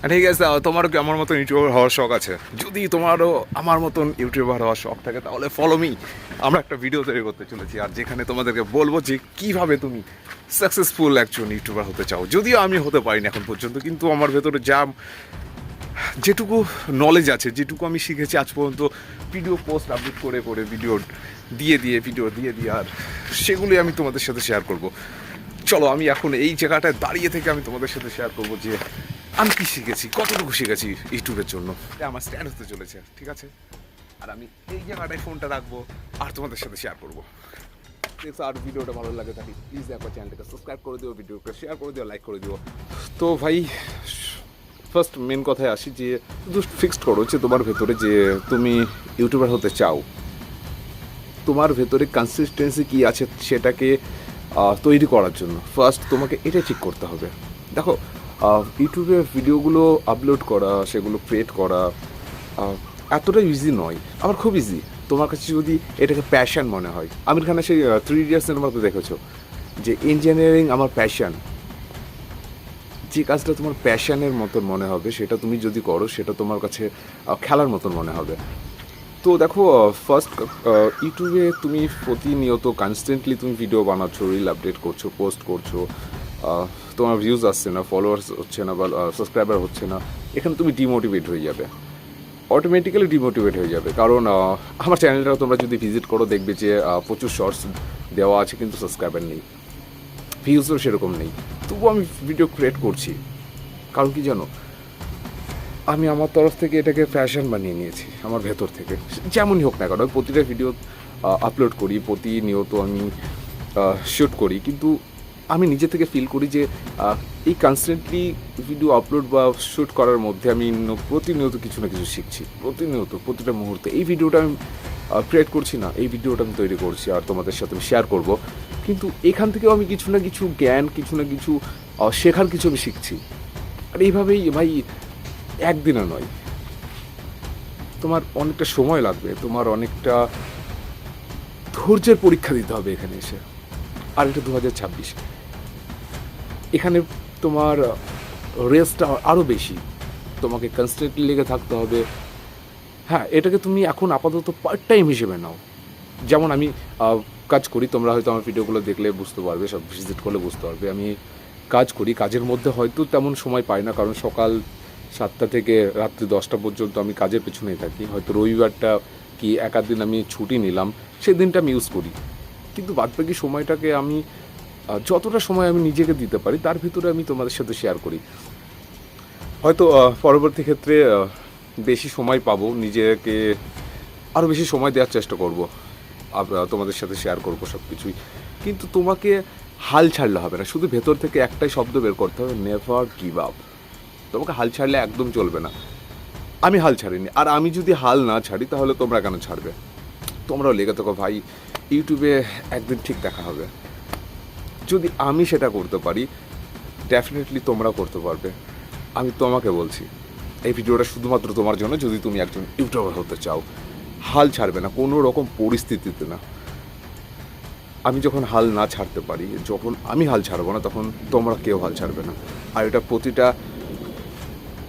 ঠিক আছে, তোমারও কি আমার মতন ইউটিউবার হওয়ার শখ আছে? যদি তোমারও আমার মতন ইউটিউবার হওয়ার শখ থাকে তাহলে ফলো মি। আমরা একটা ভিডিও তৈরি করতে চলেছি, আর যেখানে তোমাদেরকে বলবো যে কীভাবে তুমি সাকসেসফুল একজন ইউটিউবার হতে চাও। যদিও আমি হতে পারিনি এখন পর্যন্ত, কিন্তু আমার ভেতরে যা যেটুকু নলেজ আছে, যেটুকু আমি শিখেছি আজ পর্যন্ত, ভিডিও পোস্ট আপলোড করে করে ভিডিও দিয়ে আর সেগুলি আমি তোমাদের সাথে শেয়ার করব। চলো আমি এখন এই জায়গাটায় দাঁড়িয়ে থেকে আমি তোমাদের সাথে শেয়ার করব যে আমি কী শিখেছি, কতটুকু শিখেছি ইউটিউবের জন্য। আমার স্ট্যান্ড হতে চলেছে, ঠিক আছে? আর আমি এই জায়গাটায় ফোনটা রাখবো আর তোমাদের সাথে শেয়ার করবো। আর ভিডিওটা ভালো লাগে তাহলে প্লিজ একবার চ্যানেলটাকে সাবস্ক্রাইব করে দিও, ভিডিওকে শেয়ার করে দিও, লাইক করে দিও। তো ভাই, ফার্স্ট মেন কথায় আসি যে শুধু ফিক্সড করো যে তোমার ভেতরে যে তুমি ইউটিউবার হতে চাও, তোমার ভেতরে কনসিস্টেন্সি কী আছে সেটাকে তৈরি করার জন্য ফার্স্ট তোমাকে এটা ঠিক করতে হবে। দেখো, ইউটিউবে ভিডিওগুলো আপলোড করা, সেগুলো ক্রিয়েট করা এতটা ইজি নয়, আবার খুব ইজি। তোমার কাছে যদি এটাকে প্যাশন মনে হয়, আমির খানের সেই 3 Idiots সিনেমাতে দেখেছো যে ইঞ্জিনিয়ারিং আমার প্যাশন। যে কাজটা তোমার প্যাশনের মতন মনে হবে সেটা তুমি যদি করো, সেটা তোমার কাছে খেলার মতন মনে হবে। তো দেখো, ফার্স্ট ইউটিউবে তুমি প্রতিনিয়ত কনস্ট্যান্টলি তুমি ভিডিও বানাচ্ছ, রিল আপডেট করছো, পোস্ট করছো, তোমার ভিউজ আসছে না, ফলোয়ার্স হচ্ছে না বা সাবস্ক্রাইবার হচ্ছে না, এখানে তুমি ডিমোটিভেট হয়ে যাবে, অটোমেটিক্যালি ডিমোটিভেট হয়ে যাবে। কারণ আমার চ্যানেলটা তোমরা যদি ভিজিট করো দেখবে যে প্রচুর শর্টস দেওয়া আছে কিন্তু সাবস্ক্রাইবার নেই, ভিউজও সেরকম নেই। তবুও আমি ভিডিও ক্রিয়েট করছি, কারণ কি জানো, আমি আমার তরফ থেকে এটাকে ফ্যাশন বানিয়ে নিয়েছি আমার ভেতর থেকে। যেমনই হোক না কেন, প্রতিটা ভিডিও আপলোড করি, প্রতিনিয়ত আমি শ্যুট করি, কিন্তু আমি নিজে থেকে ফিল করি যে এই কনস্ট্যান্টলি ভিডিও আপলোড বা শ্যুট করার মধ্যে আমি প্রতিনিয়ত কিছু না কিছু শিখছি, প্রতিনিয়ত প্রতিটা মুহূর্তে। এই ভিডিওটা আমি ক্রিয়েট করছি না, এই ভিডিওটা আমি তৈরি করছি আর তোমাদের সাথে আমি শেয়ার করব, কিন্তু এখান থেকেও আমি কিছু না কিছু জ্ঞান, কিছু না কিছু শেখার কিছু আমি শিখছি। আর এইভাবেই ভাই একদিনে নয়, তোমার অনেকটা সময় লাগবে, তোমার অনেকটা ধৈর্যের পরীক্ষা দিতে হবে এখানে এসে। আর এটা 2026, এখানে তোমার রেসটা আরও বেশি, তোমাকে কনস্ট্যান্টলি লেগে থাকতে হবে। হ্যাঁ, এটাকে তুমি এখন আপাতত পার্ট টাইম হিসেবে নাও। যেমন আমি কাজ করি, তোমরা হয়তো আমার ভিডিওগুলো দেখলে বুঝতে পারবে, সব ভিজিট করলে বুঝতে পারবে আমি কাজ করি। কাজের মধ্যে হয়তো তেমন সময় পাই না, কারণ সকাল 7টা থেকে রাত্রি 10টা পর্যন্ত আমি কাজের পেছনেই থাকি। হয়তো রবিবারটা কি এক আধ দিন আমি ছুটি নিলাম, সেই দিনটা আমি ইউজ করি, কিন্তু বাদবাকি সময়টাকে আমি যতটা সময় আমি নিজেকে দিতে পারি তার ভিতরে আমি তোমাদের সাথে শেয়ার করি। হয়তো পরবর্তী ক্ষেত্রে বেশি সময় পাবো, নিজেকে আরও বেশি সময় দেওয়ার চেষ্টা করব, তোমাদের সাথে শেয়ার করবো সব কিছুই। কিন্তু তোমাকে হাল ছাড়লে হবে না, শুধু ভেতর থেকে একটাই শব্দ বের করতে হবে, নেভার গিভ আপ। তোমাকে হাল ছাড়লে একদম চলবে না। আমি হাল ছাড়িনি, আর আমি যদি হাল না ছাড়ি তাহলে তোমরা কেন ছাড়বে? তোমরাও লেগে থাকো ভাই, ইউটিউবে একদিন ঠিক দেখা হবে। যদি আমি সেটা করতে পারি, ডেফিনেটলি তোমরাও করতে পারবে। আমি তোমাকে বলছি, এই ভিডিওটা শুধুমাত্র তোমার জন্য। যদি তুমি একজন ইউটিউবার হতে চাও, হাল ছাড়বে না কোনো রকম পরিস্থিতিতে না। আমি যখন হাল না ছাড়তে পারি, যখন আমি হাল ছাড়বো না, তখন তোমরা কেউ হাল ছাড়বে না। আর এটা প্রতিটা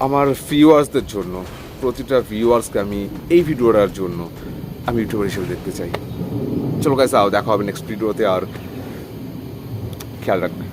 আমার ভিউয়ার্সদের জন্য, প্রতিটা ভিউয়ার্সকে আমি এই ভিডিওটার জন্য আমি ইউটিউবার হিসেবে দেখতে চাই। চলো গাইস, দেখা হবে নেক্সট ভিডিওতে, আর খেয়াল রাখবে।